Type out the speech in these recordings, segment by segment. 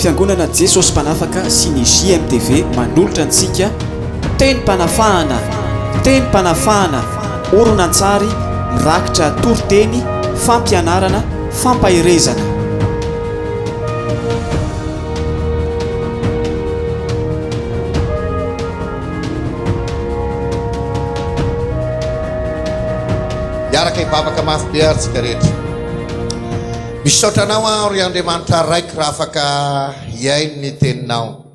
fiangonana jesosy mpanafaka sy ny JMTV manolotra antsika teny mpanafahana oronan-tsary mirakitra toriteny fampianarana fampahirezana. Miaraka ivavaka mafy be aritsika rehetra. Misaotranao aho ry Andriamanitra raiky raha afaka hiaino ny teninao.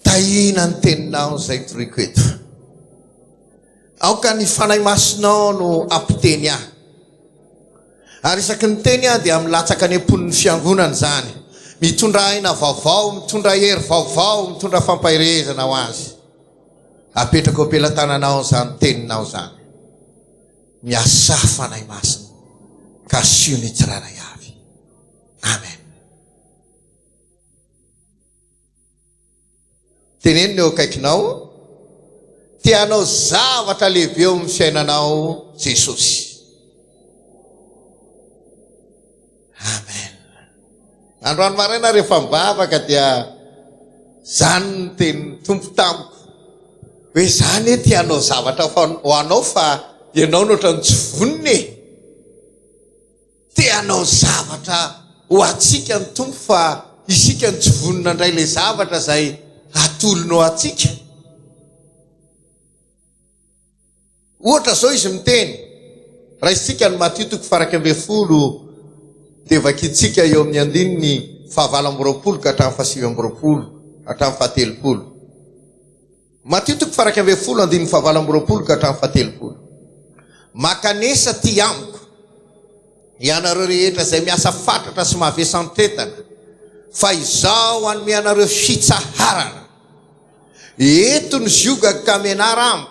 Tahina ny teninao izay toriko eto. Aoka ny fanahy masinao no ampiteny ahy. Ary isaky ny teny ahy dia milatsaka any amponin'ny fiangonana zany. Mitondra aina vaovao, mitondra hery vaovao, mitondra fampahirezana ho azy. Apetrako ampelantananao zany teninao zany. Miasa fanahy masina ka sio ny tsiraray avy. Amen. Teneno ny eo akaikinao, tianao zavatra lehibe eo amin'ny fiainanao Jesosy. Amen. Androany maraina rehefa mivavaka dia zany ny teny tompo tamiko. Hoe zany tianao zavatra ho anao fa ianao no ohatran'ny tsy voniny. Tianao zavatra ho atsika ny tompo fa isika ny tsy vonina indray le zavatra izay atolonao atsika. Ohatra zao izy miteny, raha isika ny Matthieu 20 dia vakitsika eo amin'ny andininy 9 ka hatramin'ny 7 hatramin'ny 70. Matthieu 20 andininy 9 ka hatramin'ny 70. Makanesa ty amiko ianareo rehetra izay miasa fatratra sy mavesantretana fa izao hanome anareo fitsaharana. Eto ny zioga ka menara amiko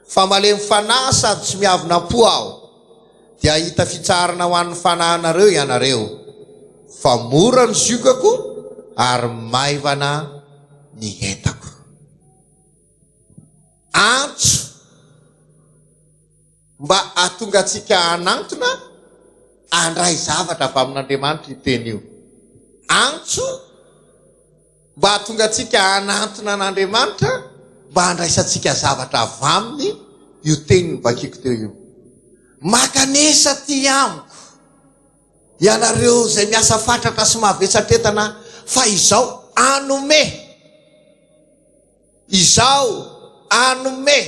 fa malemy fanahy sady tsy miavina-po aho dia hita fitsarana ho an'ny fanahinareo ianareo. Fa mora ny ziogako ary maivana ny entako. Antso mba atonga atsika anantona andray zavatra avy amin'Andriamanitra iteny io. Antso mba atonga atsika anantona an'Andriamanitra mba andraisantsika zavatra avy aminy io teniny bakiko teo io. Makanesa ty amiko ianareo izay miasa fatratra sy mavesatretana fa izao anome. Izao anome.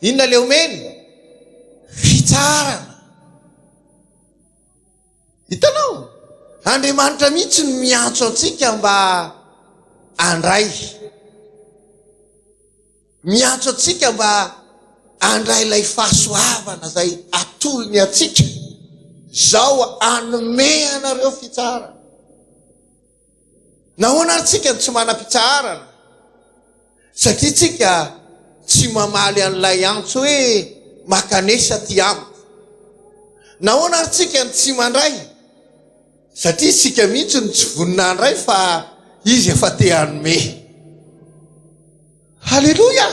Inona le omeny? Fitsarana. Hitanao? Andriamanitra mihitsy ny miantso atsika mba andray. Miantso atsika mba andray ilay fahasoavana zay atolony atsika. Zao anome anareo fitsarana. Nahoana atsika tsy manam-pitsarana? Satria tsika tsy mamaly an'ilay antso hoe makanesa ty amiko. Nahoana atsika tsy mandray? Satria tsika mihitsy ny tsy vonina andray fa izy efa te hanome. Halleluja!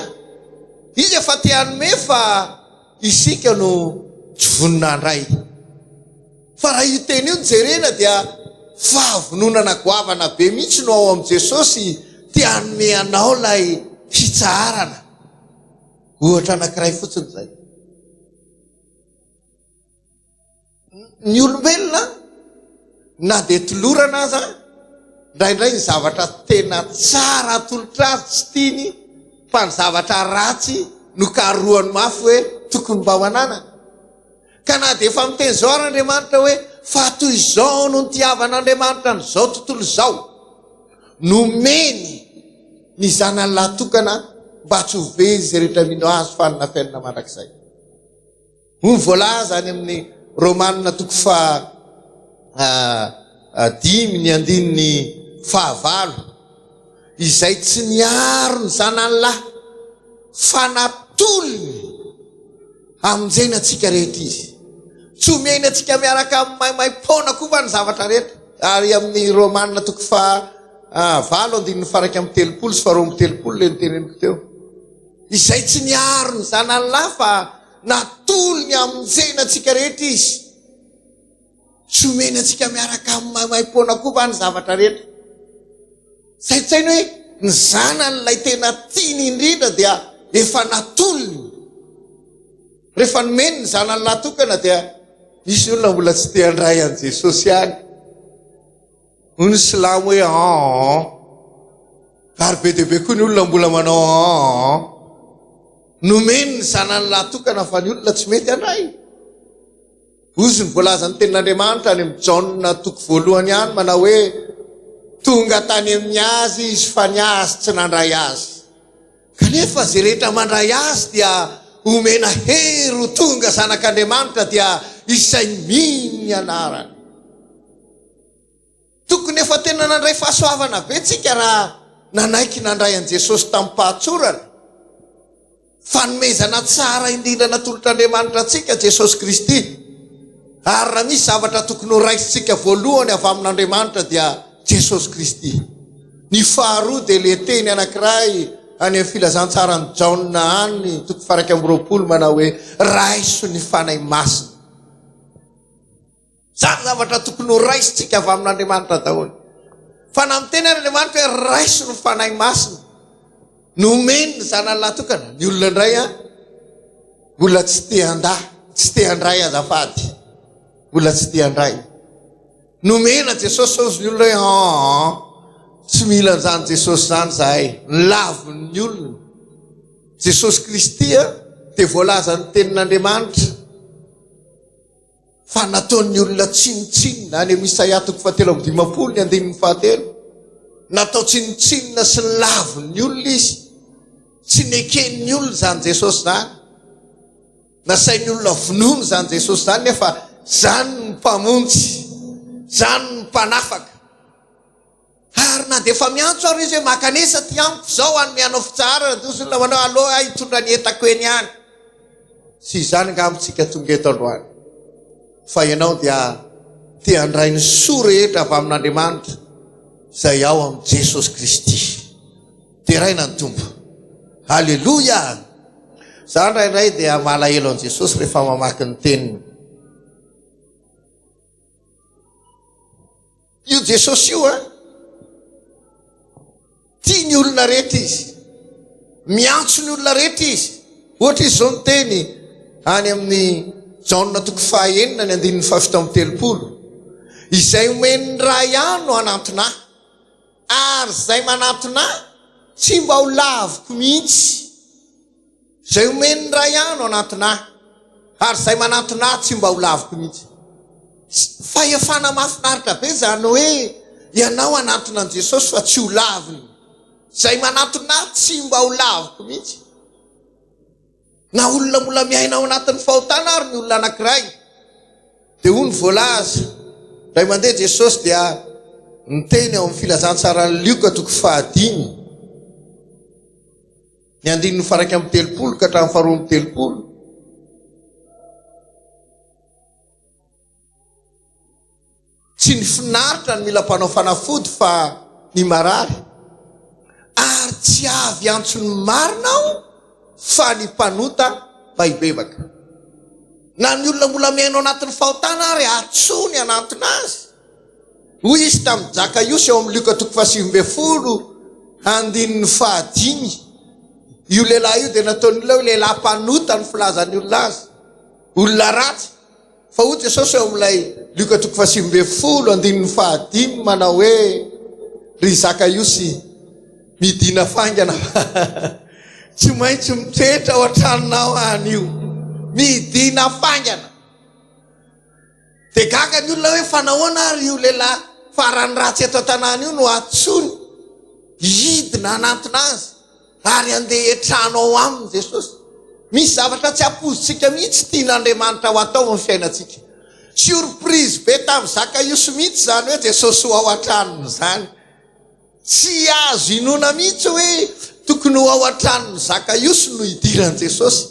Izy efa te hanome fa isika no tsy vonina andray. Fa raha io teny io jerena dia fahavononana goavana be mihitsy no ao amin'i Jesosy te hanome anao lay fitsarana. Ohatra anankiray fotsiny zay. Ny olombelona na dia tolorana aza indraindray ny zavatra tena tsara atolotra azy tsy tiany fa ny zavatra ratsy no karohany mafy hoe tokony mba ho anana. Ka na dia efa miteny zao ary Andriamanitra hoe fa toy izao no nitiavan'Andriamanitra n'izao tontolo izao, nomeny ny zanany lahatokana mba tsy ho vezy zay rehetra mino azy fanina fiainana mandrakizay. Hoy voalaza any amin'ny Romanina 10:9 izay tsy niaro ny zanany lahy fa natolony amonjena atsika rehetra izy. Tsy omeny atsika miaraka amin'ny maimai-pona koa va ny zavatra rehetra. Ary amin'ny Romanina 7:3-30 sy 2:30 le niteneniko teo. Izay tsy niaro ny zanany lahy fa natolony amonjena atsika rehetra izy. tsy omeny antsika miaraka maimaipoana koa va ny zavatra rehetra. Saitsainy hoe ny zanan'lay tena tiany indrindra dia efa natolony. Rehefa nomeny ny zanany latokana dia misy olona mbola tsy te handray an' Jesosy any. Ny silamo hoe ary be dia be koa ny olona mbola manao nomeny ny zanany latokana fa ny olona tsy mety handray. Ozy ny voalaza ny tenin'Andriamanitra any amin'ny Jaona 1 any manao hoe tonga tany amin'ny azy izy fa ny azy tsy nandray azy. Kanefa zay rehetra mandray azy dia omena hery ho tonga zanak'Andriamanitra dia izay mino ny anarany. Tokony efa tena nandray fahasoavana be tsika raha nanaiky nandray an' Jesosy tamin'ny pahatsorana. Fanomezana tsara indrindra natolotr'Andriamanitra antsika Jesosy Kristy. Ary raha misy zavatra tokony ho raisitsika voalohany avy amin'Andriamanitra dia Jesosy Kristy. Ny faharoa dia le teny anankiray any amin'ny filazantsarany Jaona any 1:20 manao hoe raiso ny fanahy masina. Zany zavatra tokony ho raisitsika avy amin'Andriamanitra daholo. Fa na miteny Andriamanitra hoe raiso ny fanahy masina, nomeny ny zanany latokana. Ny olona indray mbola tsy te handray azafady. Mbola tsy te handray. Nomena Jesosy ozy ny olona hoe tsy mila an'izany Jesosy zany zahay. Lavon'ny olona. Jesosy Kristy dia voalaza ny tenin'Andriamanitra fa nataon'ny olona tsinitsinina any amin'ny Isaia 3:15. Natao tsinitsinina sy ny lavon'ny olona izy. Tsy neken'ny olona zany Jesosy zany. Nasain'ny olona vonono zany Jesosy zany nefa zany ny mpamonjy, zany ny mpanafaka. Ary na dia efa miantso ary izy hoe makanesa ty amiko zao any mianao fitsara, ozy olona manao aloha hitondra ny entako eny any. Sy izany ngamitsika tonga eto androany. Fa ianao dia te handray ny soa rehetra avy amin'Andriamanitra izay ao amin'ny Jesosy Kristy. Dia raina ny tompo. Halleloja. Za indraindray dia malahelo an' Jesosy rehefa mamaky ny teniny. Io Jesosy io tia ny olona rehetra izy. Miantso ny olona rehetra izy. Ohatra izy zao ny teny any amin'ny Jaona 9:17. Izay omeny ray ihany no anantona ary zay manantona tsy mba ho laviko mihitsy. Izay omeny ray ihany no anantona ary zay manantona tsy mba ho laviko mihitsy. Fahefana mahafinaritra be zany hoe ianao anantona an' Jesosy fa tsy ho laviny. Zay manantona tsy mba ho laviko mihitsy. Na olona mbola miaina ao anatin'ny fahotana ary ny olona anankiray dia hoy ny voalaza ray mandeha Jesosy dia niteny ao amin'ny filazantsarany Lioka 5:5 ny 9:1 ka hatramin'ny 2:30. Tsy ny finaritra ny mila mpanao fanafody fa ny marary. Ary tsy avy antsony marina aho fa ny mpanota mba hibebaka. Na ny olona mbola miainao anatin'ny fahotana ary atsony anantona azy. Hoy izy tamin'ny Zakaiosy eo amin'ny Lioka 5:5. Io lehilahy io dia nataon'ny olona hoe lehilahy mpanota ny filazan'ny olona azy. Olona ratsy. Fa hoy Jesosy eo amin'ilay Lioka 5:5 manao hoe ry Zakaiosy midina fangana. Tsy maintsy mitoetra ao an-tranonao any io. Midina fangana. Dia gaga ny olona hoe fa nahoana ary io lehilahy farany ratsy eto an-tanàna io no atsony. Hidina anantona azy ary andeha etrano ao aminy Jesosy. Misy zavatra tsy ampozitsika mihitsy tian'Andriamanitra ho atao amin'ny fiainantsika. Surprise be tamin'ny Zakaiosy mihitsy zany hoe Jesosy ho ao an-tranony zany. Tsy azo inona mihitsy hoe tokony ho ao an-tranony Zakaiosy no hidiran'i Jesosy.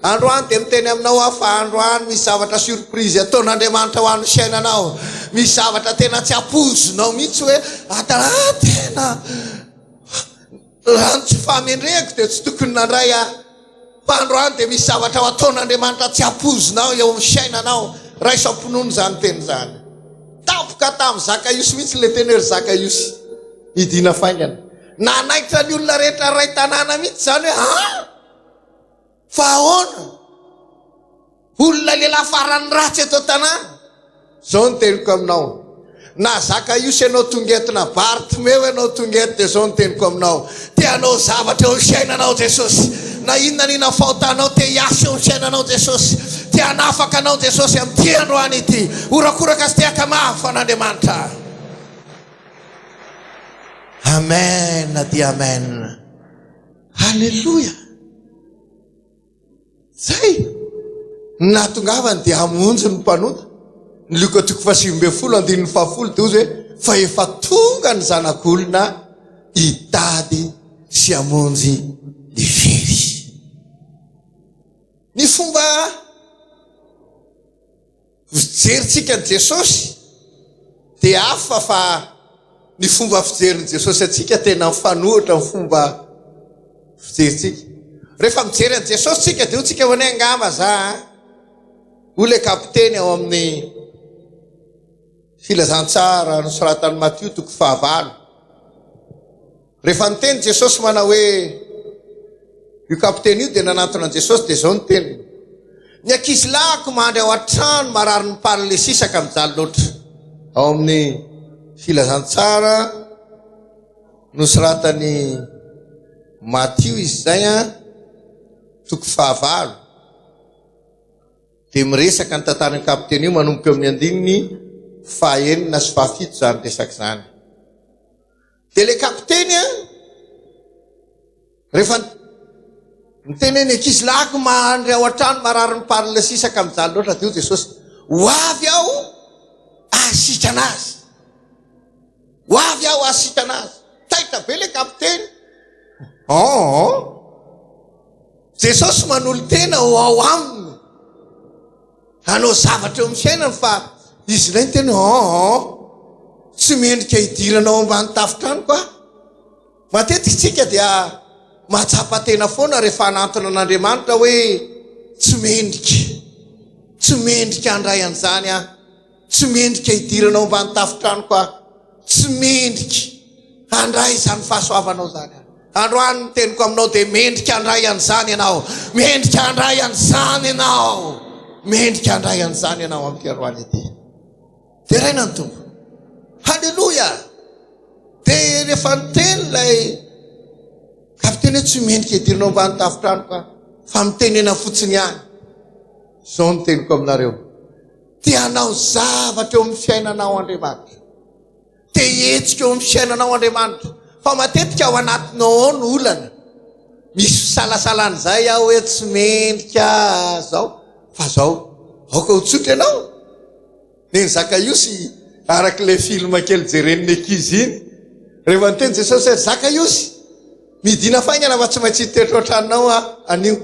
Androany dia miteny aminao aho fa androany misy zavatra surprise ataon'Andriamanitra ho an'ny fiainanao. Misy zavatra tena tsy ampozonao mihitsy hoe tena raha tsy famendrehako dia tsy tokony nandray aho. Fa androany dia misy zavatra ho ataon'Andriamanitra tsy ampozonao eo amin'ny fiainanao. Raiso ampinono zany teny zany. tapoka tamin'ny Zakaiosy mihitsy le teny ry Zakaiosy idina faingana nanaikitra ny olona rehetra ray tanàna mihitsy zany hoe fa ahoana olona lehilahy farany ratsy eto tanàna zao ny teniko aminao na Zakaiosy ianao tongetina Bartimeo ianao tongety dia zao ny teniko aminao tianao zavatra eo fiainanao Jesosy na inona nina fahotanao te hiasa eo fiainanao Jesosy tianafaka anao Jesosy amin'ity androany ity orakoraka sy tiaka mafy an'Andriamanitra amen dia amen halleloia zay natongavany dia hamonjy ny mpanota ny Luka 7:10 dia ozy hoe fa efa tonga ny zanak'olona hitady sy hamonjy ny very ny fomba fijeritsika ny Jesosy dia hafa fa ny fomba fijeriny Jesosy atsika tena mifanohitra ny fomba fijeritsika rehefa mijery an Jesosy tsika dia tsika hoe angama za ole kapiteny ao amin'ny filazantsara nosoratan'ny Matio 5 rehefa niteny Jesosy manao hoe io kapiteny io dia nanantona an Jesosy dia zao ny teniny ny ankizy lahiko mandry ao an-trano marary ny paly le sisaka mijaly loatra ao amin'ny filazantsara nosoratany Matio izy zay 5 dia miresaka ny tantarany kapiteny io manomboka amin'ny andininy 9 sy 7 zany resaka zany dia le kapiteny rehefa niteny ny ankizy lahiko mandry ao an-trano marary ny paly le sisaka mijaly loatra dia Jesosy ho avy aho asitra anazy taitra be le kapiteny Jesosy manolo tena ho ao aminy hanao zavatra eo amin'ny fiainany fa izy ilay ny teny tsy mendrika hidiranao ambany tafitrano koa matetika tsika dia mahatsapa-tena foana rehefa hanantona an'Andriamanitra hoe tsy mendrika handray an'izany tsy mendrika hidiranao ambany tafitrano koa tsy mendrika handray izany fahasoavanao zany androany ny teniko aminao dia mendrika handray an'izany ianao mendrika handray an'izany ianao amin'ity androany ity dia raina ny tompo halleloia dia rehefa niteny lay kapiteny hoe tsy mendrika hidiranao ambany tafitrano ka fa mitenena fotsiny ihany zao ny teniko aminareo tianao zavatra eo amin'ny fiainanao Andriamanitra te hetsika eo amin'ny fiainanao Andriamanitra fa matetika ao anatinao ao ny olana misy fisalasalany zay aho hoe tsy mendrika zao fa zao aoka ho tsotra ianao neny Zakaiosy arak'ilay film kely jeren'ny ankizy iny rehefa niteny Jesosy hoe Zakaiosy midina faingana fa tsy maintsy hitoetra ohatranao anio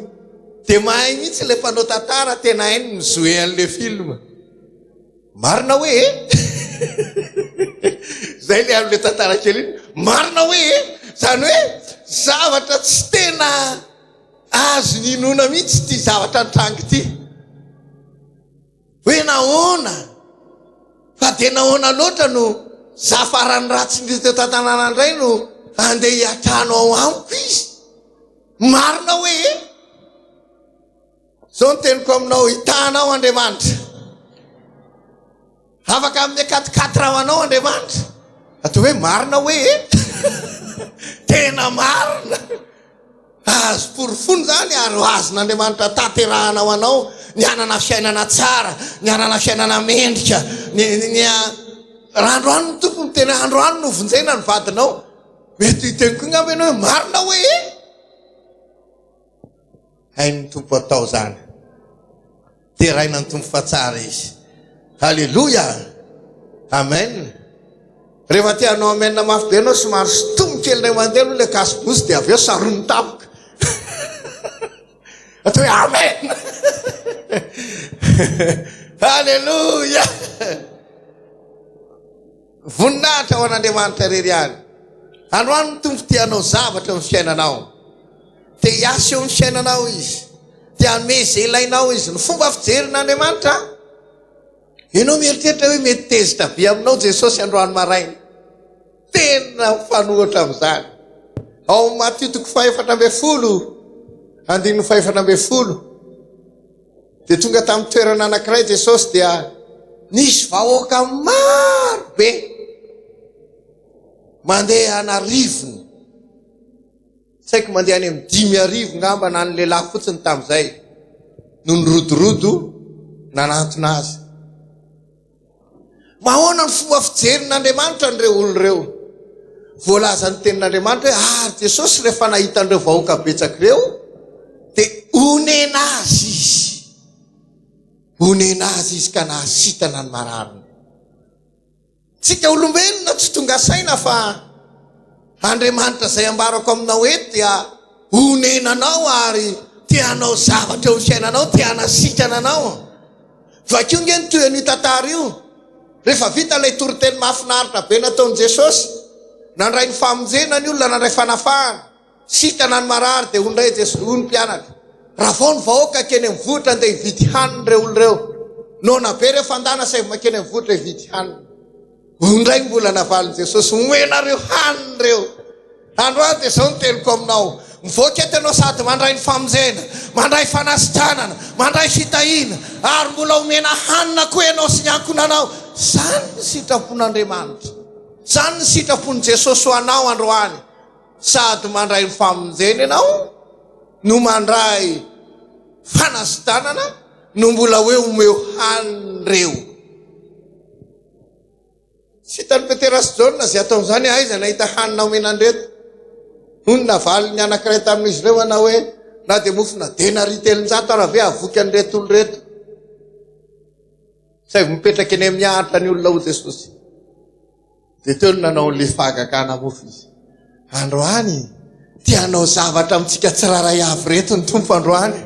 dia mahay mihitsy le mpanao tantara tena hainy ny joué an'le film marina hoe zay le am'le tantara kely iny marina hoe zany hoe zavatra tsy tena azo ninona mihitsy ty zavatra nitrangy ity hoe nahoana fa dia nahoana loatra no zafarany ratsy ny teo tantanàna indray no andeha hiatrano ao amiko izy marina hoe zao ny teniko aminao hitanao Andriamanitra afaka amin'ny 4 ao anao Andriamanitra atao hoe marina hoe tena marina azo porofony zany ary azon'Andriamanitra taterahanao anao ny anana fiainana tsara ny anana fiainana mendrika ny androany ny tompony tena androany no vonjena ny vadinao mety teniko ngamba ianao hoe marina hoe hainy tompo atao zany dia raina ny tompo fa tsara izy halleloia amen rehefa tianao amenna mafy be anao somary sotomy kely nay mandeha aloha le kasibosy dia avy eo sarony tapoka atao hoe amen halleloia voninahitra ao an'Andriamanitra rery any androany ny tompo tianao zavatra amin'ny fiainanao te hiasa eo amin'ny fiainanao izy te hanome izay ilainao izy ny fomba fijerin'Andriamanitra ianao mieritreritra hoe mety tezitra be aminao Jesosy androany maraina. Tena mifanohitra amin'izany. Ao Matthieu 5:4 dia tonga tamin'ny toerana anankiray Jesosy dia nisy vahoaka maro be mandeha anarivony. Tsy haiko mandeha any amin'ny 5,000 ngamba na ny lehilahy fotsiny tamin'izay no nirodorodo nanantona azy. Mahoana ny fomba fijerin'Andriamanitra n'ireo olon'ireo. Voalaza ny tenin'Andriamanitra hoe ary Jesosy rehefa nahita an'ireo vahoaka betsaka ireo dia onena azy izy. Onena azy izy ka nahasitana ny marariny. Tsika olombelona tsy tonga saina fa Andriamanitra izay ambarako aminao eto dia onenanao ary tianao zavatra eo fiainanao, tianasitana anao. Vakio nge ny toy an'io tantara io. Rehefa vita ilay toriteny mahafinaritra be nataon'i Jesosy, nandray ny famonjena ny olona, nandray fanafahana, sitana ny marary dia ondray Jesosy hoy ny mpianatra. Raha vao ny vahoaka keny amin'ny vohitra andeha hividy hanina ireo olon'ireo. Nona be rehefa andana say makeny amin'ny vohitra hividy hanina. Ondray mbola navalin Jesosy, omenareo hanina ireo. Androany dia izao ny teniko aminao. Mivoaka eto ianao sady mandray ny famonjena, mandray fanasitranana, mandray fitahiana, ary mbola omena hanina koa ianao sy ny ankonanao. Zany ny sitrapon'Andriamanitra. Zany ny sitrapon'i Jesosy ho anao androany. Sady mandray ny famonjena ianao, no mandray fanasitranana, no mbola hoe omeo hanina ireo. Tsy hitan'ny Petera sy Jona izay ataon'izany aiza nahita hanina omenandreto. Hoy navaly ny anankiray tamin'izy ireo ana hoe na dia mofona denari 300 ara ve avoky an'ireto oloreto. Say mipetraka eny amin'ny ahitra ny olona ho Jesosy. Dia teo no nanao le fahagagana mofo izy. Androany tianao zavatra amintsika tsiraray avy reto ny tompo androany.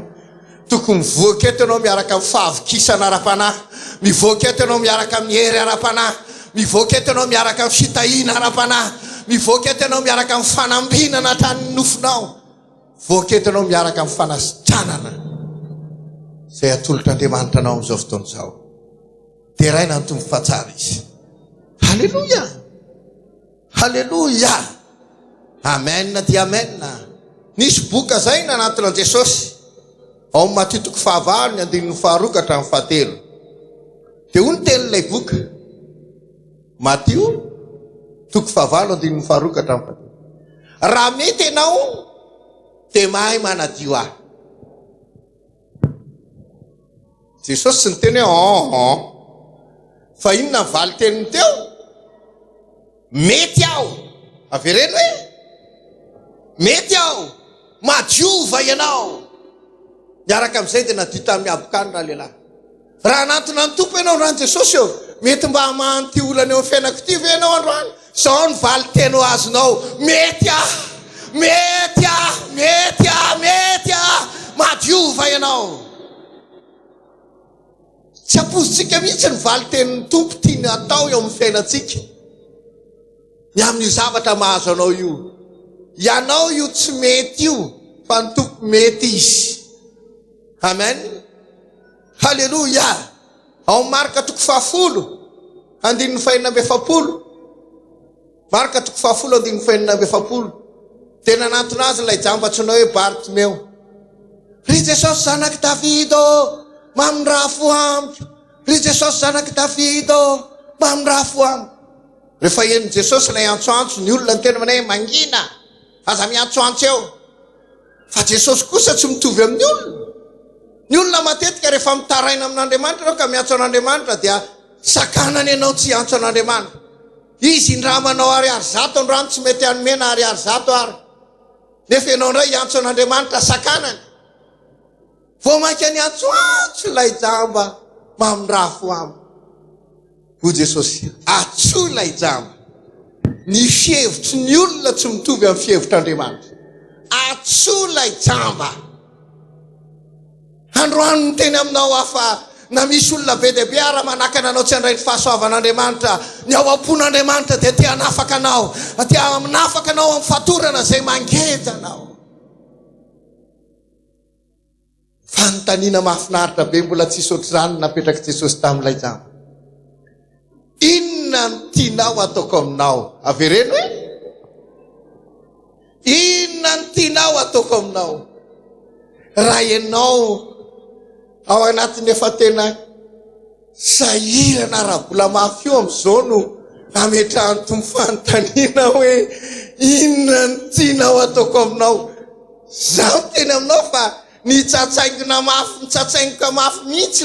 Tokony mivoaka eto ianao miaraka amin'ny fahavokisana ara-panahy, mivoaka eto ianao miaraka amin'ny hery ara-panahy, mivoaka eto ianao miaraka amin'ny fitahiana ara-panahy, mivoaka eto ianao miaraka amin'ny fanambinana hatranin'ny nofinao, mivoaka eto ianao miaraka amin'ny fanasitranana izay atolotr'Andriamanitra anao amin'izao fotoana izao. Dia raina ny tombo fahatsara izy. Halleluja, halleluja, amen dia amen. Nisy boka zay nanatona Jesosy ao amin'ny Matthieu 5:1-7. Dia hoy ny tenin'ilay boka, Matthieu 5:1-7. Raha mety ianao dia mahay manadio ahy. Jesosy sy niteny hoe fa inona nivaly teniny teo? Mety aho. Avereny hoe mety aho, madiova ianao. Miaraka amin'izay dia nadio tamin'ny abokanina lehilahy. Raha anatona ny tompo ianao rany Jesosy eo, mety mba hamanty olana eo amin'ny fiainako ity ve ianao androany? Zao ny valy teny ho azonao, mety ah, mety ah, mety ah, mety ah, madiova ianao. Tsy apozintsika mihitsy ny valy tenin'ny tompo tiany atao eo amin'ny fiainantsika. Ny amin'io zavatra mahazo anao io. Ianao io tsy mety io, fa ny tompo mety izy. Amen. Halleluja. Ao Marka 10:7. Marka 10:7. Tena nanantona azy ilay jambatsinao hoe Bartimeo. Ry Jesosy zanaky Davida, mamindrafo amiko. Ry Jesosy zanaky Davida, mamindrafo amiko. Rehefa eny Jesosy ilay antsoantso, ny olona ny tena manay mangina, aza miantsoantso eo. Fa Jesosy kosa tsy mitovy amin'ny olona. Ny olona matetika rehefa mitaraina amin'Andriamanitra ianao ka miantso an'Andriamanitra dia sakanany ianao tsy antso an'Andriamanitra. Izy indramanao ariary zato androany tsy mety hanomena ariary zato ary. Nefa ianao indray iantso an'Andriamanitra sakanany. Vao mainka ny antsoantso ilay jamba mamindrafo amiko. Hoy Jesosy, atso ilay jamba. Ny fievitry ny olona tsy mitovy amin'ny fievitr'Andriamanitra. Atso ilay jamba. Androany ny teny aminao afa na misy olona be dia be ara manakana anao tsy handray ny fahasoavan'Andriamanitra, ny ao am-pon'Andriamanitra dia tia hanafaka anao, tia hanafaka anao amin'ny fatorana izay mangeda anao. Fanontaniana mahafinaritra be mbola tsisy ohatr'izany napetraka Jesosy tamin'ilay jamba. inona ny tianao ataoko aminao? Avereno hoe inona ny tianao ataoko aminao? Raha ianao ao anatin'ny efa tena sahirana arabola mafy io amin'izao no ametrahany tombo fanontaniana hoe inona ny tianao ataoko aminao? Zaho teny aminao fa nitsatsaingina mafy, nitsatsaingoka mafy mihitsy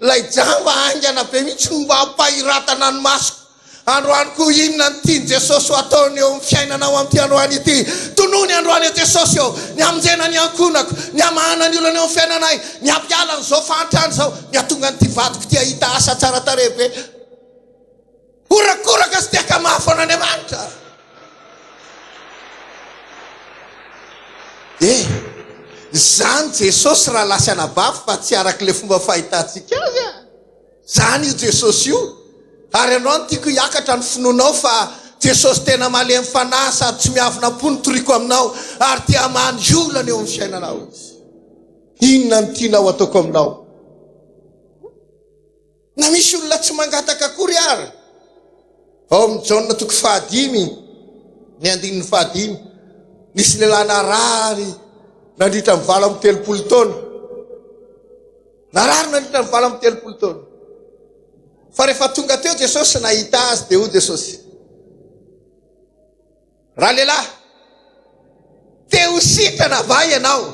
lay jamba angana be mihitsy no mba hampahiratana ny masoko. Androany koa inona ny tiany Jesosy ho ataony eo amin'ny fiainanao amin'ity androany ity? Tonoa ny androany Jesosy eo, ny amonjena ny ankonako, ny amahana ny olona eo amin'ny fiainanay, ny ampiala n'izao fahantrany zao, ny atonga ny ty vadiko ty ahita asa tsara tarebe. Horakoraka sy tiaka mafy an'Andriamanitra. Zany Jesosy raha lasa anabafy fa tsy arak'le fomba fahitantsika azy. Zany io Jesosy io. Ary anao no tiako hiakatra ny finoanao fa Jesosy tena malemy fanahy sady tsy miavina po ny toriko aminao ary tia mandry olana eo amin'ny fiainanao izy. Inona ny tianao ataoko aminao? Na misy olona tsy mangataka akory ary. Ao amin'ny Jaona toko 5 ny 15 nisy lehilahy narary nandritra amin'ny 7 taona. Narary nandritra amin'ny 7 taona. Fa rehefa tonga teo Jesosy nahita azy dia ho Jesosy: raha lehilahy, te ho sitrana va ianao?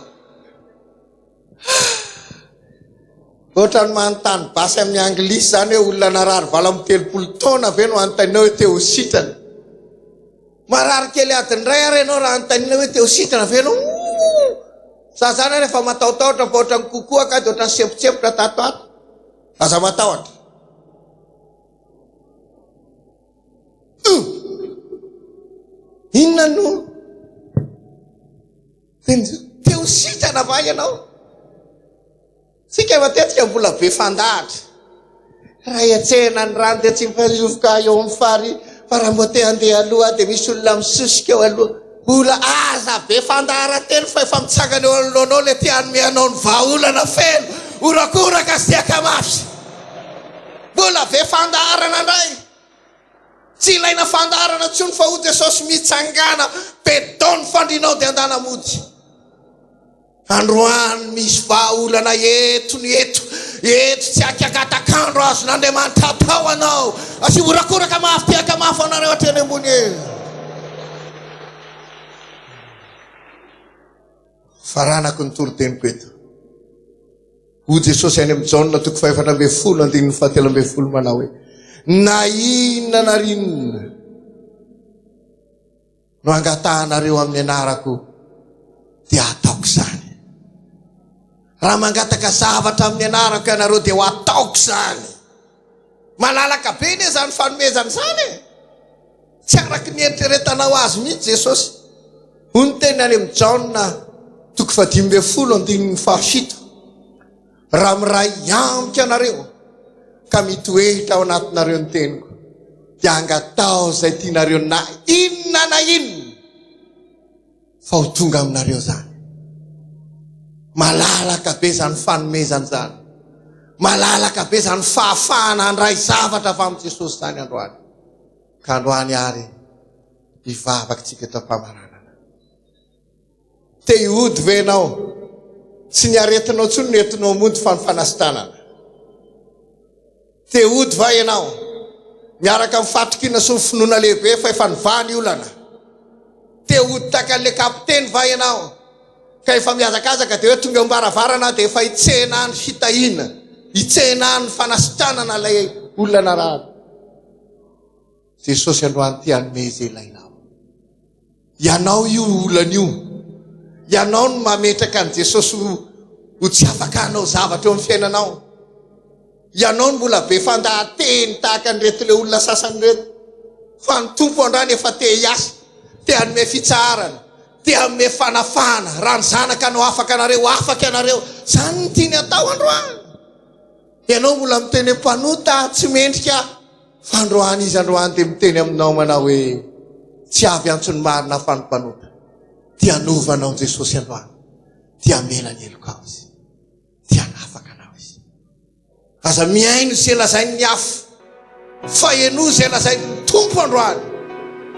Ohatrany manontany basy amin'ny anglisy zany hoe olona narary 7 taona ve no anontaninao hoe te ho sitrana? Marary kely adiny ray ary ianao raha anontaninao hoe te ho sitrana ve ianao? Sa zany rehefa matahotahotra fa ohatrany kokoa ka dia ohatrany sepotsepotra tatoato. Aza matahotra. Inona no te ho sitrana va ianao? Sika matetika mbola be fandahatra. Raha iatsehana ny rano dia tsy mifazovoka eo amin'ny fary, fa raha mbo te handeha aloha dia misy olona misosika eo aloha. Ola aza be fandahara telo fa efa mitsangana eo alohanao le tia hanome anao ny vahaolana feno. Orakoraka sy tiaka mafy. Mbola be fandaharana indray. Tsy ilaina fandaharana tsony fa ho Jesosy mitsangana bedony fandrinao dia andana mody. Androany misy vahaolana eto tsy akakatakandro azo n'Andriamanitra atao anao. Asy orakoraka mafy tiaka mafy anareo hatreny ambony eo. Faranako ny toro-teniko eto. Ho Jesosy any amin'ny Jaona toko 4:17 manao hoe: na inona na rinona no angatahanareo amin'ny anarako dia ataoko izany. Raha mangataka zavatra amin'ny anarako ianareo dia ho ataoko izany. Malalaka be ne zany fanomezana zany e. Tsy araky ny eritreretanao azy mihitsy Jesosy. Hoy ny teny any amin'ny Jaona toko 5:17: raha miray amika anareo ka mitoehitra ao anatinareo ny teniko dia angatao izay tianareo na inona fa ho tonga aminareo zany. Malalaka be zany fanomezana zany. Malalaka be zany fahafahana handray zavatra avy amin'ny Jesosy zany androany. Ka androany ary hivavaka tsika eto am-pamaranana. Te hihody ve ianao? Tsy ny aretinao tsony ny entinao mody fa ny fanasitanana. Te hody va ianao? Miaraka amin'ny fatrikina sy ny finoana lehibe fa efa nivany olana. Te hody taka an'le kapiteny va ianao? Ka efa miazakazaka dia hoe tonga ambaravarana dia efa hitsehana ny fitahiana, hitsehana ny fanasitranana ilay olona narary. Jesosy androany ty hanomeza ilainao. Ianao io olana io. Ianao no mametraka ny Jesosy ho tsy afaka anao zavatra eo amin'ny fiainanao. Ianao no mbola be fandahateny tahaka ny reto le olona sasany reto. Fa ny tompo androany efa te hiasa, te hanome fitsarana, te hanome fanafana. Raha ny zanaka anao afaka anareo, afaka anareo. Zany ny tiany atao androany. Ianao mbola miteny mpanota tsy mendrika, fa androany izy androany dia miteny aminao manao hoe tsy avy antsony marina fa ny mpanota. Ty hanovanao Jesosy androany, ty hamela ny elokao izy, ty hanafaka anao izy. Aza miaino sy elazainy ny afo. fa eno zay lazay ny tompo androany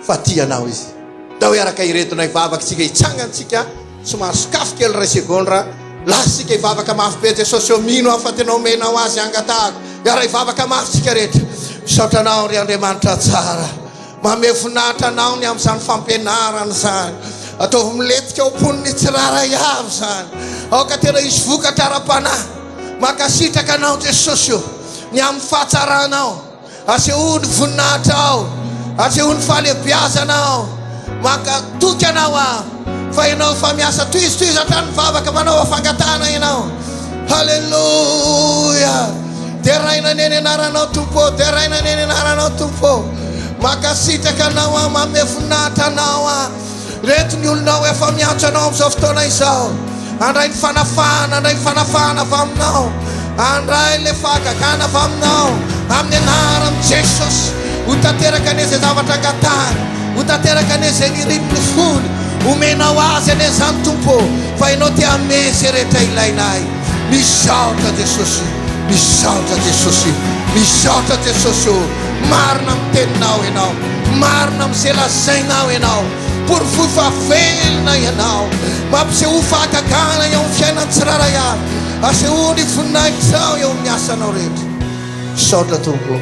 fa tianao izy da hoe araka iretonay vavaka tsika hitsangantsika somary sakafo kely ray segondra lasitsika ivavaka mafy be Jesosy mino afa tenao menao azy angatahako iara ivavaka mafy tsika rehetra saotranao ry Andriamanitra tsara mamefinahitra anao ny amin'izany fampianarana zany ataovy miletika oponiny tsiraray avy zany aoka tena izy vokatra ara-panahy makasitraka anao Jesosy ny amin'ny fahatsaranao asehoany voninahitra ao asehoany fahalebiazanao makatoky anao fa ianao fa miasa toizy vavaka manao afangatana ianao halleluja deraina neny anaranao tompo deraina neny anaranao tompo makasitraka anao mamefinahitra anao reto ny olonao efa miantso anao amin'izao fotoana izao andray ny fanafana andray ny fanafana avy aminao andray le fahagagana avy aminao amin'ny anaran Jesosy ho tanteraka ane zay zavatra angatahany ho tanteraka ane zay nirininy fony omenao azy ane zany tompo fa ianao te amesy rehetra ilainay misaotra Jesosy misaotra Jesosy misaotra Jesosy marina amin'ny teninao ianao marina amin'ny zay lazainao ianao porofo favelona ianao mampiseho fahagagana eo amin'ny fiainany tsiraray avy asehoany voninahitra eo amin'ny asanao rehetra saotra tompo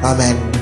amen